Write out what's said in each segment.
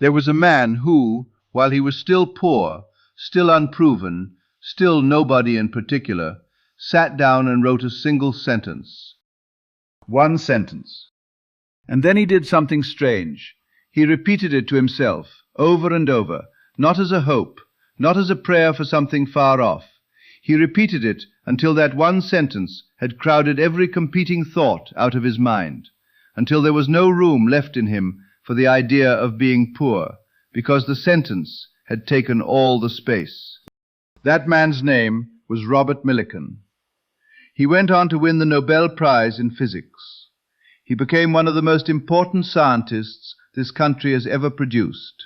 There was a man who, while he was still poor, still unproven, still nobody in particular, sat down and wrote a single sentence. One sentence. And then he did something strange. He repeated it to himself, over and over, not as a hope, not as a prayer for something far off. He repeated it until that one sentence had crowded every competing thought out of his mind, until there was no room left in him for the idea of being poor, because the sentence had taken all the space. That man's name was Robert Millikan. He went on to win the Nobel Prize in physics. He became one of the most important scientists this country has ever produced.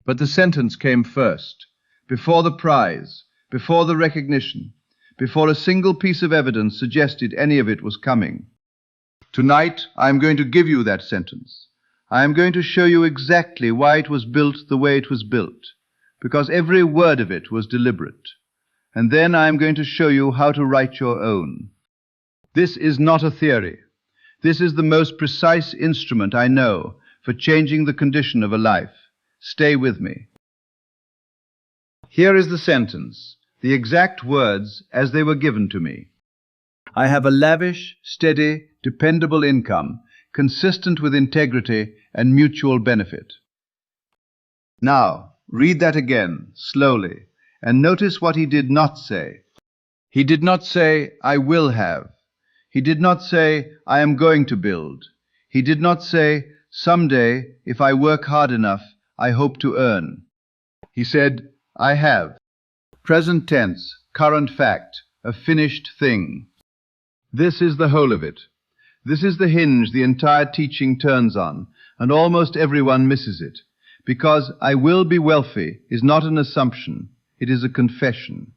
But the sentence came first, before the prize, before the recognition, before a single piece of evidence suggested any of it was coming. Tonight, I am going to give you that sentence. I am going to show you exactly why it was built the way it was built, because every word of it was deliberate. And then I am going to show you how to write your own. This is not a theory. This is the most precise instrument I know for changing the condition of a life. Stay with me. Here is the sentence, the exact words as they were given to me. I have a lavish, steady, dependable income, consistent with integrity and mutual benefit. Now, read that again, slowly, and notice what he did not say. He did not say, I will have. He did not say, I am going to build. He did not say, someday, if I work hard enough, I hope to earn. He said, I have. Present tense, current fact, a finished thing. This is the whole of it. This is the hinge the entire teaching turns on, and almost everyone misses it, because I will be wealthy is not an assumption, it is a confession.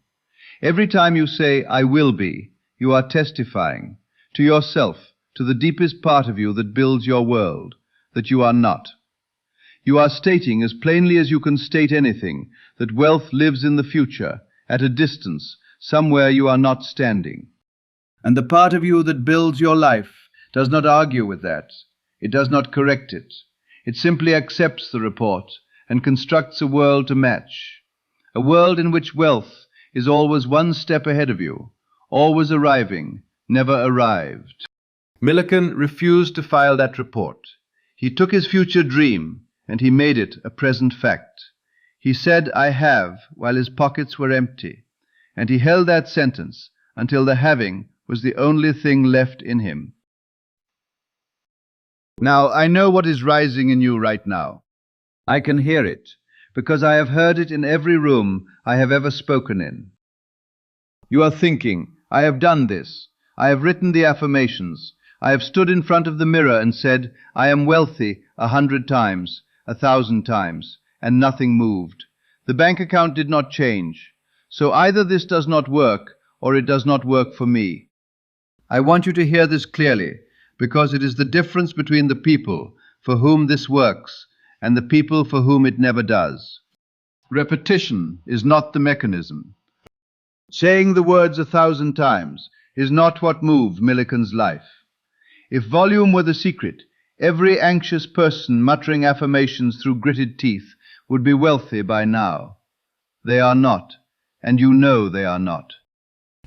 Every time you say, I will be, you are testifying to yourself, to the deepest part of you that builds your world, that you are not. You are stating as plainly as you can state anything that wealth lives in the future, at a distance, somewhere you are not standing. And the part of you that builds your life does not argue with that. It does not correct it. It simply accepts the report and constructs a world to match. A world in which wealth is always one step ahead of you, always arriving, never arrived. Millikan refused to file that report. He took his future dream and he made it a present fact. He said, I have, while his pockets were empty, and he held that sentence until the having was the only thing left in him. Now, I know what is rising in you right now. I can hear it, because I have heard it in every room I have ever spoken in. You are thinking, I have done this. I have written the affirmations. I have stood in front of the mirror and said, I am wealthy 100 times, 1,000 times, and nothing moved. The bank account did not change. So either this does not work, or it does not work for me. I want you to hear this clearly, because it is the difference between the people for whom this works and the people for whom it never does. Repetition is not the mechanism. Saying the words 1,000 times is not what moved Millikan's life. If volume were the secret, every anxious person muttering affirmations through gritted teeth would be wealthy by now. They are not, and you know they are not.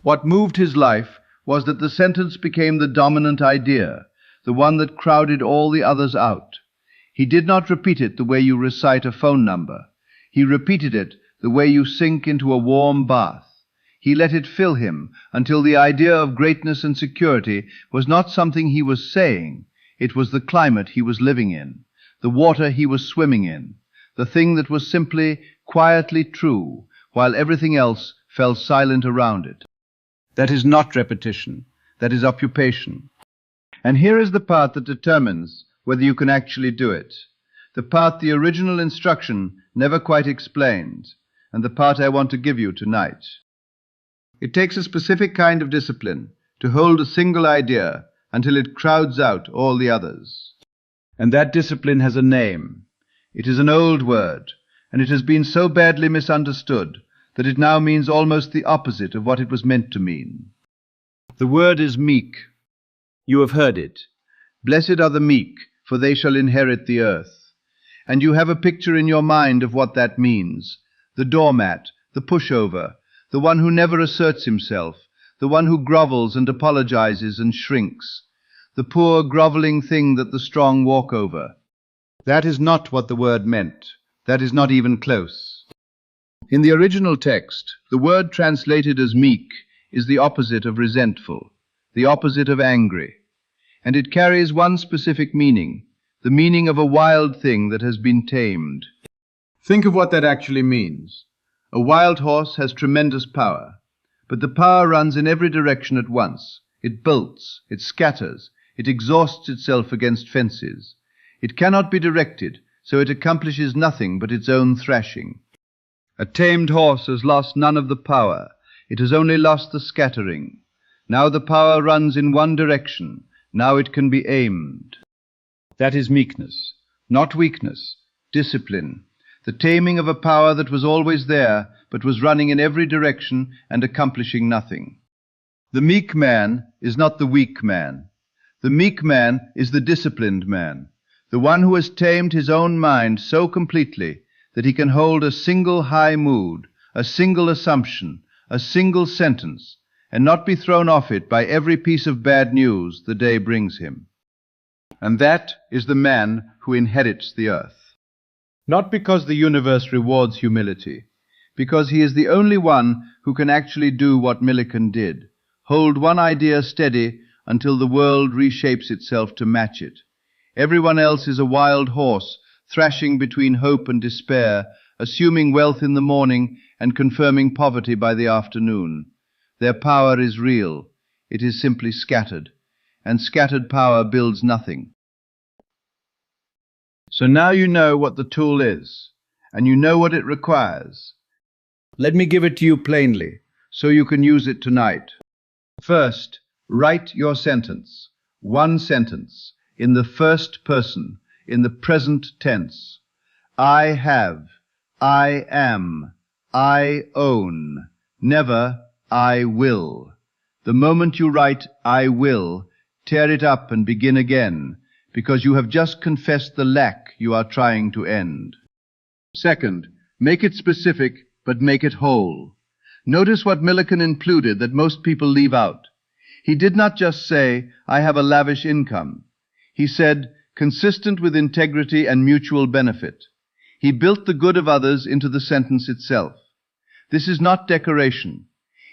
What moved his life was that the sentence became the dominant idea, the one that crowded all the others out. He did not repeat it the way you recite a phone number. He repeated it the way you sink into a warm bath. He let it fill him until the idea of greatness and security was not something he was saying. It was the climate he was living in, the water he was swimming in, the thing that was simply, quietly true, while everything else fell silent around it. That is not repetition. That is occupation. And here is the part that determines whether you can actually do it. The part the original instruction never quite explained, and the part I want to give you tonight. It takes a specific kind of discipline to hold a single idea until it crowds out all the others. And that discipline has a name. It is an old word, and it has been so badly misunderstood that it now means almost the opposite of what it was meant to mean. The word is meek. You have heard it. Blessed are the meek, for they shall inherit the earth. and you have a picture in your mind of what that means. The doormat, the pushover, the one who never asserts himself, the one who grovels and apologizes and shrinks, the poor groveling thing that the strong walk over. That is not what the word meant. That is not even close. In the original text, the word translated as meek is the opposite of resentful, the opposite of angry, and it carries one specific meaning, the meaning of a wild thing that has been tamed. Think of what that actually means. A wild horse has tremendous power, but the power runs in every direction at once. It bolts, it scatters, it exhausts itself against fences. It cannot be directed, so it accomplishes nothing but its own thrashing. A tamed horse has lost none of the power. It has only lost the scattering. Now the power runs in one direction. Now it can be aimed. That is meekness, not weakness, discipline, the taming of a power that was always there, but was running in every direction and accomplishing nothing. The meek man is not the weak man. The meek man is the disciplined man, the one who has tamed his own mind so completely that he can hold a single high mood, a single assumption, a single sentence, and not be thrown off it by every piece of bad news the day brings him. And that is the man who inherits the earth. Not because the universe rewards humility, because he is the only one who can actually do what Millikan did, hold one idea steady until the world reshapes itself to match it. Everyone else is a wild horse, thrashing between hope and despair, assuming wealth in the morning and confirming poverty by the afternoon. Their power is real. It is simply scattered, and scattered power builds nothing. So now you know what the tool is, and you know what it requires. Let me give it to you plainly, so you can use it tonight. First, write your sentence, one sentence, in the first person, in the present tense. I have, I am, I own, never I will. The moment you write I will, tear it up and begin again, because you have just confessed the lack you are trying to end. Second, make it specific, but make it whole. Notice what Millikan included that most people leave out. He did not just say, I have a lavish income. He said, consistent with integrity and mutual benefit. He built the good of others into the sentence itself. This is not decoration.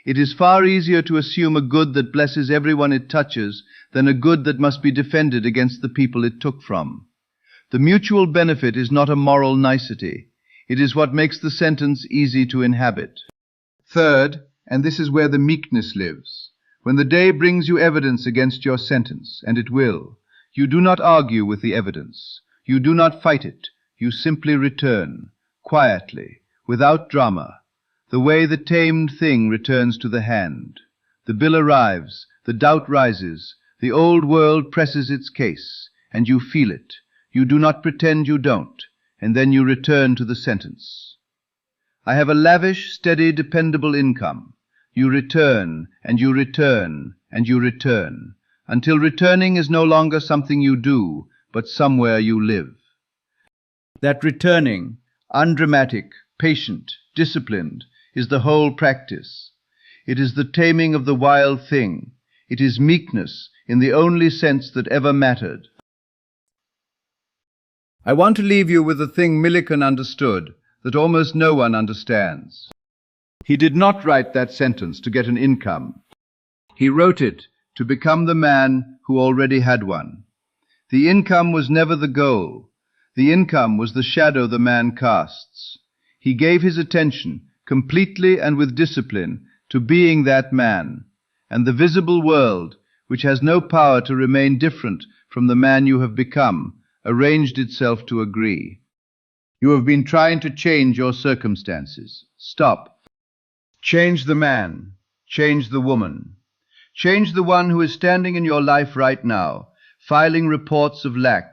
It is far easier to assume a good that blesses everyone it touches than a good that must be defended against the people it took from. The mutual benefit is not a moral nicety. It is what makes the sentence easy to inhabit. Third, and this is where the meekness lives, when the day brings you evidence against your sentence, and it will, you do not argue with the evidence. You do not fight it. You simply return, quietly, without drama, the way the tamed thing returns to the hand. The bill arrives, the doubt rises, the old world presses its case, and you feel it. You do not pretend you don't, and then you return to the sentence. I have a lavish, steady, dependable income. You return, and you return, and you return, until returning is no longer something you do, but somewhere you live. That returning, undramatic, patient, disciplined, is the whole practice. It is the taming of the wild thing. It is meekness in the only sense that ever mattered. I want to leave you with the thing Millikan understood that almost no one understands. He did not write that sentence to get an income. He wrote it to become the man who already had one. The income was never the goal. The income was the shadow the man casts. He gave his attention, completely and with discipline, to being that man, and the visible world, which has no power to remain different from the man you have become, arranged itself to agree. You have been trying to change your circumstances. Stop. Change the man. Change the woman. Change the one who is standing in your life right now, filing reports of lack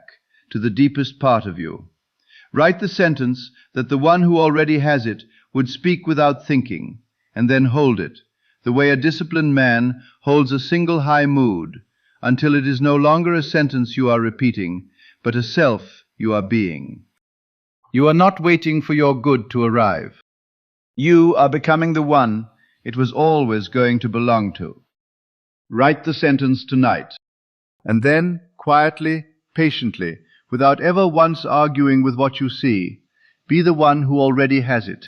to the deepest part of you. Write the sentence that the one who already has it would speak without thinking, and then hold it, the way a disciplined man holds a single high mood, until it is no longer a sentence you are repeating, but a self you are being. You are not waiting for your good to arrive. You are becoming the one it was always going to belong to. Write the sentence tonight, and then, quietly, patiently, without ever once arguing with what you see, be the one who already has it.